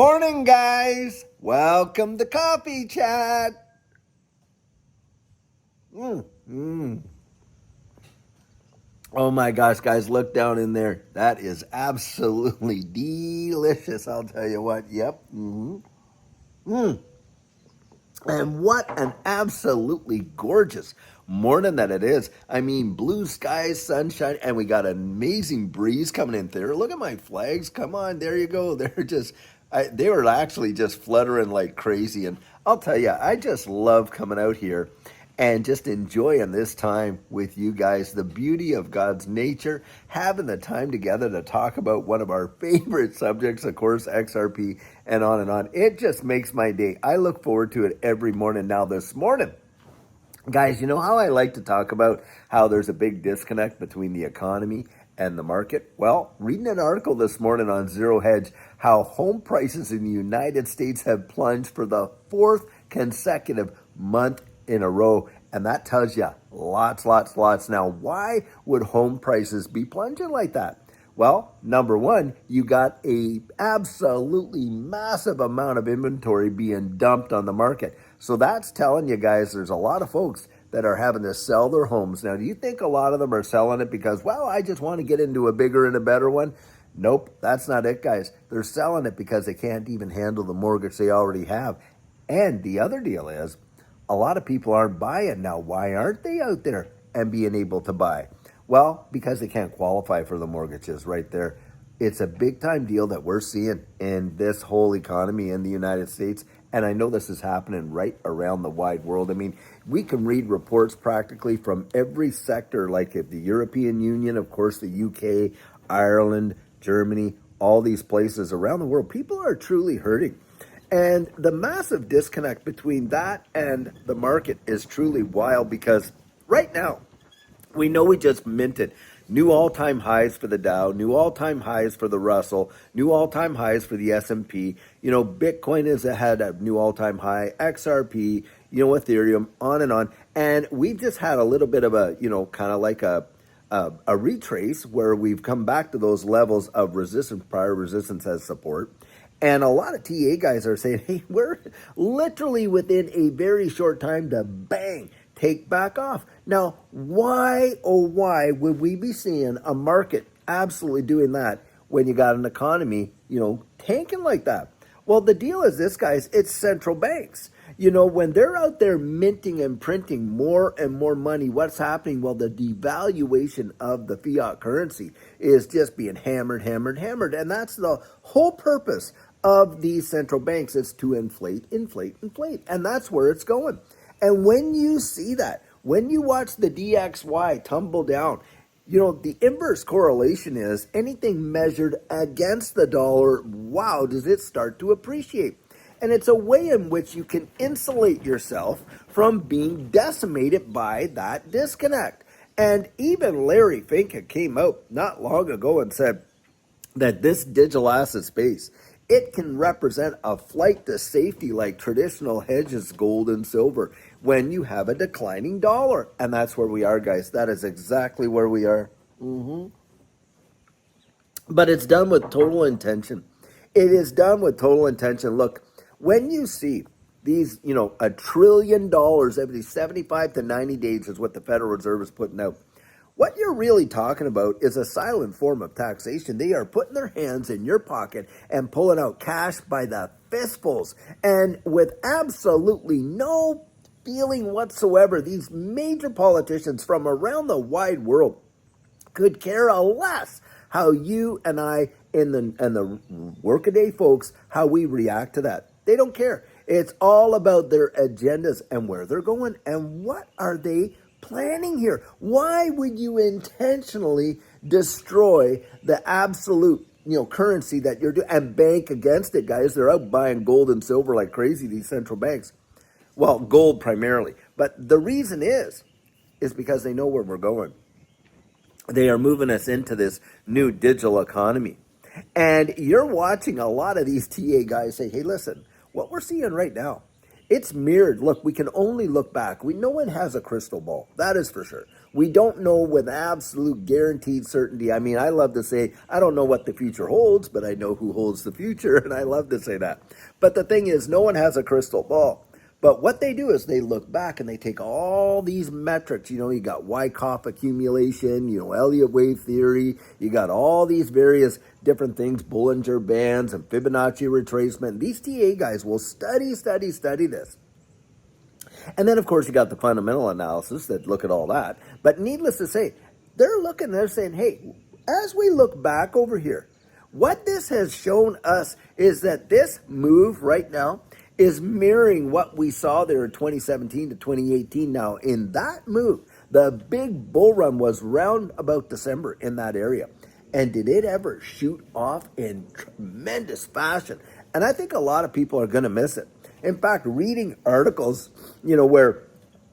Morning, guys. Welcome to Coffee Chat. Mm, mm. Oh my gosh, guys, look down in there. That is absolutely delicious. I'll tell you what. Yep. Mm. And what an absolutely gorgeous morning that it is. I mean, blue skies, sunshine, and we got an amazing breeze coming in there. Look at my flags. Come on, there you go. They were actually just fluttering like crazy. And I'll tell you, I just love coming out here and just enjoying this time with you guys, the beauty of God's nature, having the time together to talk about one of our favorite subjects, of course, XRP, and on and on. It just makes my day. I look forward to it every morning. Now, this morning, guys, you know how I like to talk about how there's a big disconnect between the economy and the market? Well, reading an article this morning on Zero Hedge, how home prices in the United States have plunged for the fourth consecutive month in a row. And that tells you lots. Now, why would home prices be plunging like that? Well, number one, you got a absolutely massive amount of inventory being dumped on the market. So that's telling you guys there's a lot of folks that are having to sell their homes. Now, do you think a lot of them are selling it because, well, I just want to get into a bigger and a better one? Nope, that's not it, guys. They're selling it because they can't even handle the mortgage they already have. And the other deal is, a lot of people aren't buying. Now, why aren't they out there and being able to buy? Well, because they can't qualify for the mortgages right there. It's a big time deal that we're seeing in this whole economy in the United States. And I know this is happening right around the wide world. I mean, we can read reports practically from every sector, like the European Union, of course, the UK, Ireland, Germany, all these places around the world. People are truly hurting. And the massive disconnect between that and the market is truly wild because right now, we know we just minted new all-time highs for the Dow, new all-time highs for the Russell, new all-time highs for the S&P. You know, Bitcoin is ahead of new all-time high, XRP, Ethereum, on and on. And we've just had a little bit of a, kind of like a retrace where we've come back to those levels of resistance, prior resistance as support. And a lot of TA guys are saying, hey, we're literally within a very short time to bang, take back off. Now, why, oh why, would we be seeing a market absolutely doing that when you got an economy, tanking like that? Well, the deal is this, guys, it's central banks. When they're out there minting and printing more and more money, what's happening? Well, the devaluation of the fiat currency is just being hammered. And that's the whole purpose of these central banks, is to inflate. And that's where it's going. And when you see that, when you watch the DXY tumble down, the inverse correlation is anything measured against the dollar, wow, does it start to appreciate. And it's a way in which you can insulate yourself from being decimated by that disconnect. And even Larry Fink came out not long ago and said that this digital asset space, it can represent a flight to safety like traditional hedges, gold and silver, when you have a declining dollar. And that's where we are, guys. That is exactly where we are. But it's done with total intention. It is done with total intention. Look, when you see these, $1 trillion every 75 to 90 days is what the Federal Reserve is putting out. What you're really talking about is a silent form of taxation. They are putting their hands in your pocket and pulling out cash by the fistfuls. And with absolutely no feeling whatsoever, these major politicians from around the wide world could care less how you and I and the workaday folks, how we react to that. They don't care. It's all about their agendas and where they're going and what are they planning here. Why would you intentionally destroy the absolute currency that you're doing and bank against it, guys? They're out buying gold and silver like crazy, these central banks. Well, gold primarily. But the reason is because they know where we're going. They are moving us into this new digital economy. And you're watching a lot of these TA guys say, hey, listen, what we're seeing right now, it's mirrored. Look, we can only look back. No one has a crystal ball. That is for sure. We don't know with absolute guaranteed certainty. I mean, I love to say, I don't know what the future holds, but I know who holds the future, and I love to say that. But the thing is, no one has a crystal ball. But what they do is they look back and they take all these metrics. You got Wyckoff accumulation, Elliott wave theory. You got all these various different things, Bollinger Bands and Fibonacci retracement. These TA guys will study this. And then, of course, you got the fundamental analysis that look at all that. But needless to say, they're saying, hey, as we look back over here, what this has shown us is that this move right now is mirroring what we saw there in 2017 to 2018. Now, in that move, the big bull run was round about December in that area. And did it ever shoot off in tremendous fashion? And I think a lot of people are going to miss it. In fact, reading articles, where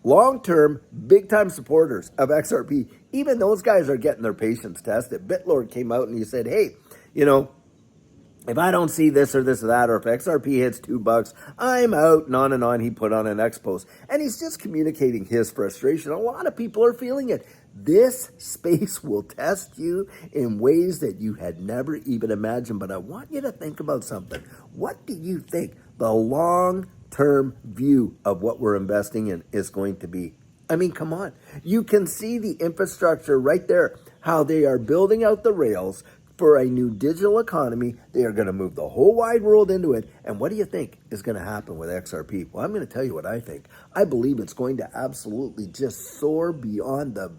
long-term, big-time supporters of XRP, even those guys are getting their patience tested. BitLord came out and he said, hey, if I don't see this or this or that, or if XRP hits $2, I'm out, and on. He put on an X post. And he's just communicating his frustration. A lot of people are feeling it. This space will test you in ways that you had never even imagined. But I want you to think about something. What do you think the long-term view of what we're investing in is going to be? I mean, come on. You can see the infrastructure right there, how they are building out the rails for a new digital economy. They are going to move the whole wide world into it. And what do you think is going to happen with XRP? Well, I'm going to tell you what I think. I believe it's going to absolutely just soar beyond the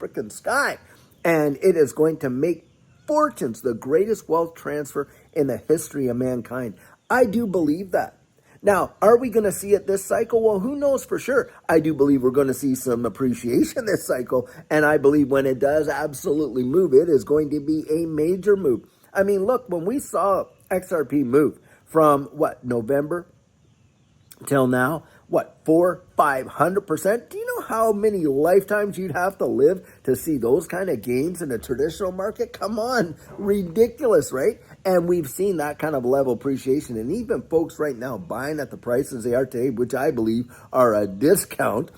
freaking sky. And it is going to make fortunes, the greatest wealth transfer in the history of mankind. I do believe that. Now, are we going to see it this cycle? Well, who knows for sure? I do believe we're going to see some appreciation this cycle, and I believe when it does absolutely move, it is going to be a major move. I mean, look, when we saw XRP move from, November till now, 500%? Do you know how many lifetimes you'd have to live to see those kind of gains in the traditional market? Come on, ridiculous, right? And we've seen that kind of level appreciation. And even folks right now buying at the prices they are today, which I believe are a discount,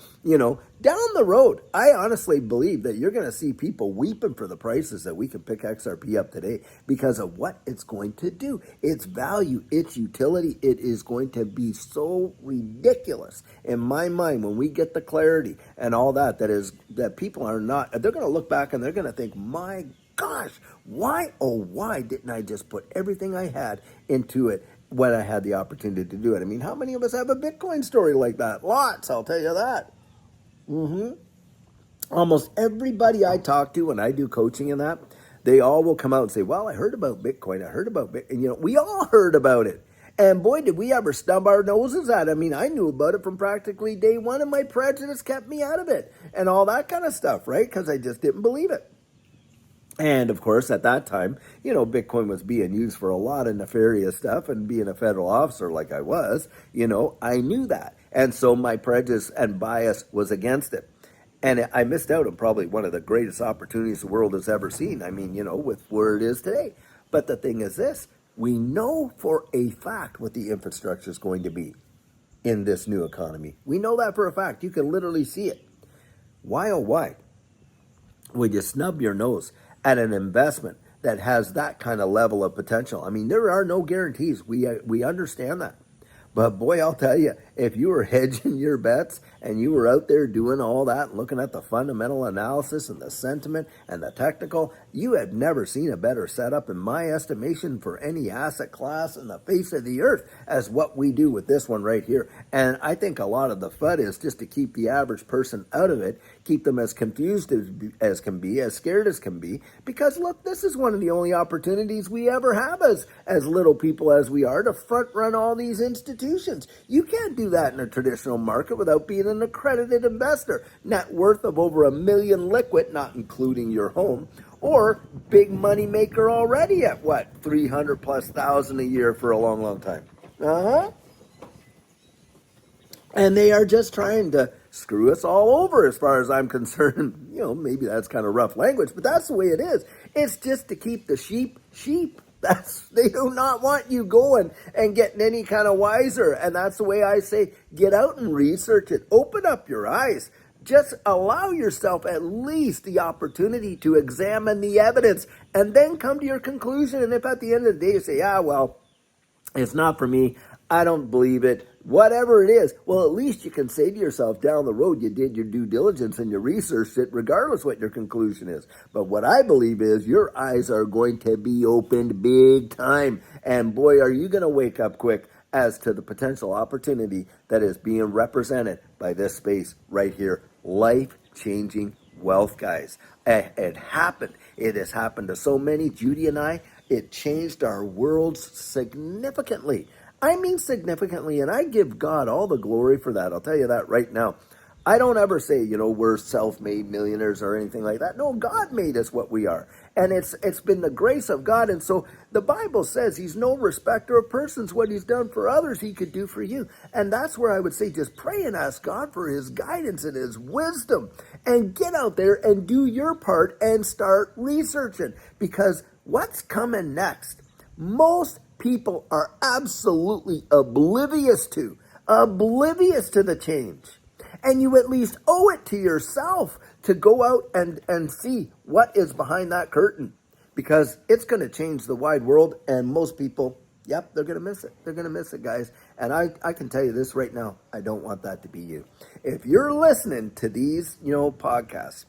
down the road, I honestly believe that you're going to see people weeping for the prices that we can pick XRP up today because of what it's going to do. Its value, its utility, it is going to be so ridiculous in my mind when we get the clarity and all that, that people are not, they're going to look back and they're going to think, my gosh, why didn't I just put everything I had into it when I had the opportunity to do it? I mean, how many of us have a Bitcoin story like that? Lots, I'll tell you that. Almost everybody I talk to when I do coaching and that, they all will come out and say, well, I heard about Bitcoin. I heard about Bitcoin. And, we all heard about it. And boy, did we ever stub our noses at it. I mean, I knew about it from practically day one, and my prejudice kept me out of it and all that kind of stuff, right? Because I just didn't believe it. And of course, at that time, Bitcoin was being used for a lot of nefarious stuff, and being a federal officer like I was, I knew that. And so my prejudice and bias was against it. And I missed out on probably one of the greatest opportunities the world has ever seen. I mean, with where it is today. But the thing is this, we know for a fact what the infrastructure is going to be in this new economy. We know that for a fact. You can literally see it. Why, oh, why would you snub your nose at an investment that has that kind of level of potential? I mean, there are no guarantees. We understand that. But boy, I'll tell you, if you were hedging your bets and you were out there doing all that, looking at the fundamental analysis and the sentiment and the technical, you have never seen a better setup, in my estimation, for any asset class in the face of the earth as what we do with this one right here. And I think a lot of the FUD is just to keep the average person out of it, keep them as confused as can be, as scared as can be, because look, this is one of the only opportunities we ever have as little people as we are to front run all these institutions. You can't do that in a traditional market without being an accredited investor, net worth of over $1 million liquid, not including your home, or big money maker already at 300 plus thousand a year for a long, long time. And they are just trying to screw us all over as far as I'm concerned. Maybe that's kind of rough language, but that's the way it is. It's just to keep the sheep. They do not want you going and getting any kind of wiser. And that's the way I say, get out and research it. Open up your eyes. Just allow yourself at least the opportunity to examine the evidence and then come to your conclusion. And if at the end of the day you say, well, it's not for me, I don't believe it, whatever it is, well, at least you can say to yourself down the road, you did your due diligence and you researched it, regardless what your conclusion is. But what I believe is your eyes are going to be opened big time. And boy, are you going to wake up quick as to the potential opportunity that is being represented by this space right here. Life-changing wealth, guys. It happened. It has happened to so many. Judy and I, it changed our worlds significantly. I mean significantly, and I give God all the glory for that. I'll tell you that right now. I don't ever say, we're self-made millionaires or anything like that. No, God made us what we are. And it's been the grace of God. And so the Bible says he's no respecter of persons. What he's done for others, he could do for you. And that's where I would say just pray and ask God for his guidance and his wisdom. And get out there and do your part and start researching. Because what's coming next, most people are absolutely oblivious to the change. And you at least owe it to yourself to go out and see what is behind that curtain. Because it's going to change the wide world, and most people, they're going to miss it. They're going to miss it, guys. And I can tell you this right now, I don't want that to be you. If you're listening to these, podcasts,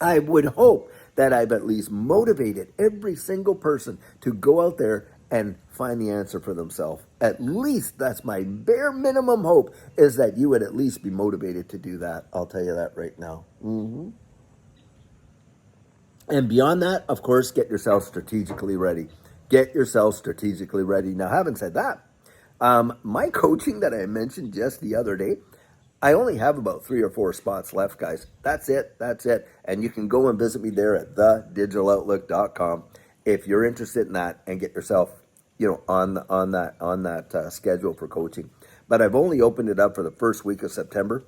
I would hope that I've at least motivated every single person to go out there and find the answer for themselves. At least that's my bare minimum hope, is that you would at least be motivated to do that. I'll tell you that right now. And beyond that, of course, get yourself strategically ready. Get yourself strategically ready. Now, having said that, my coaching that I mentioned just the other day, I only have about 3 or 4 spots left, guys. That's it. And you can go and visit me there at thedigitaloutlook.com if you're interested in that, and get yourself, on that schedule for coaching. But I've only opened it up for the first week of September,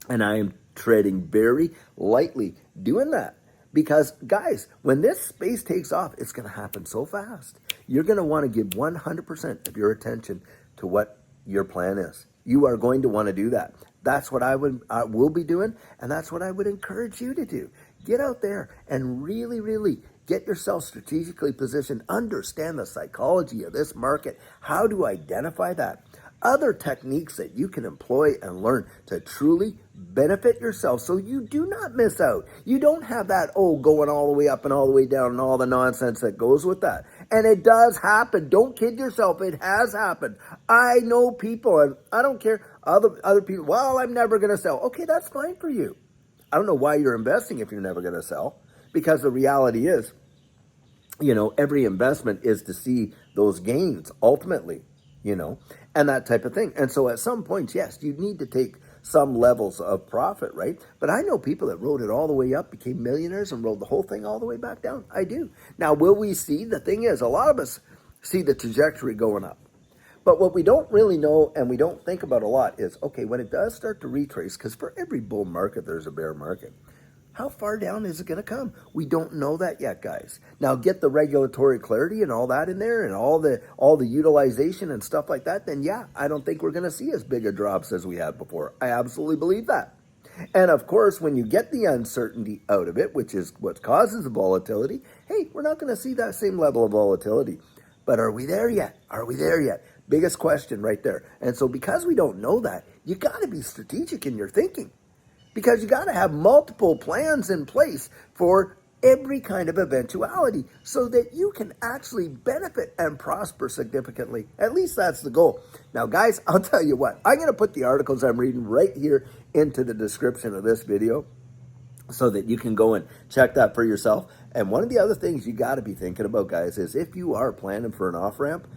and I am treading very lightly doing that. Because, guys, when this space takes off, it's going to happen so fast. You're going to want to give 100% of your attention to what your plan is. You are going to want to do that. That's what I will be doing, and that's what I would encourage you to do. Get out there and really, really get yourself strategically positioned. Understand the psychology of this market, how to identify that. Other techniques that you can employ and learn to truly benefit yourself so you do not miss out. You don't have that, going all the way up and all the way down and all the nonsense that goes with that. And it does happen. Don't kid yourself. It has happened. I know people, and I don't care, other people, well, I'm never going to sell. Okay, that's fine for you. I don't know why you're investing if you're never going to sell, because the reality is, every investment is to see those gains ultimately, and that type of thing. And so at some point, yes, you need to take some levels of profit, right? But I know people that rode it all the way up, became millionaires, and rode the whole thing all the way back down. I do. Now, will we see? The thing is, a lot of us see the trajectory going up. But what we don't really know, and we don't think about a lot, is, okay, when it does start to retrace, because for every bull market, there's a bear market. How far down is it going to come? We don't know that yet, guys. Now, get the regulatory clarity and all that in there, and all the utilization and stuff like that, then I don't think we're going to see as big a drops as we had before. I absolutely believe that. And of course, when you get the uncertainty out of it, which is what causes the volatility, hey, we're not going to see that same level of volatility. But are we there yet? Are we there yet? Biggest question right there. And so because we don't know that, you got to be strategic in your thinking. Because you got to have multiple plans in place for every kind of eventuality so that you can actually benefit and prosper significantly. At least that's the goal. Now, guys, I'll tell you what. I'm going to put the articles I'm reading right here into the description of this video so that you can go and check that for yourself. And one of the other things you got to be thinking about, guys, is if you are planning for an off-ramp,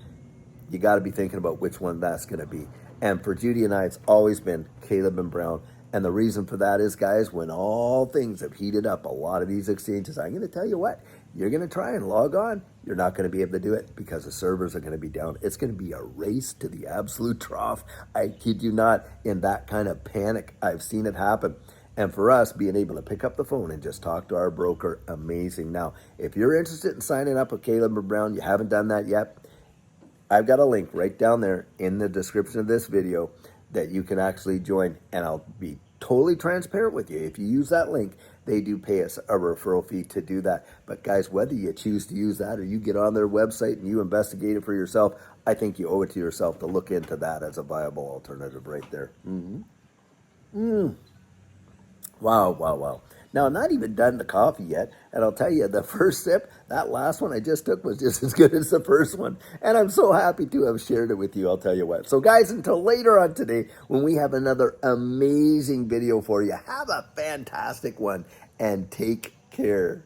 you got to be thinking about which one that's going to be. And for Judy and I, it's always been Caleb and Brown. And the reason for that is, guys, when all things have heated up, a lot of these exchanges, I'm going to tell you what, you're going to try and log on. You're not going to be able to do it because the servers are going to be down. It's going to be a race to the absolute trough. I kid you not, in that kind of panic. I've seen it happen. And for us, being able to pick up the phone and just talk to our broker, amazing. Now, if you're interested in signing up with Caleb or Brown, you haven't done that yet, I've got a link right down there in the description of this video that you can actually join, and I'll be totally transparent with you. If you use that link, they do pay us a referral fee to do that. But guys, whether you choose to use that or you get on their website and you investigate it for yourself, I think you owe it to yourself to look into that as a viable alternative right there. Wow, wow, wow. Now, I'm not even done the coffee yet, and I'll tell you, the first sip, that last one I just took was just as good as the first one, and I'm so happy to have shared it with you, I'll tell you what. So guys, until later on today, when we have another amazing video for you, have a fantastic one, and take care.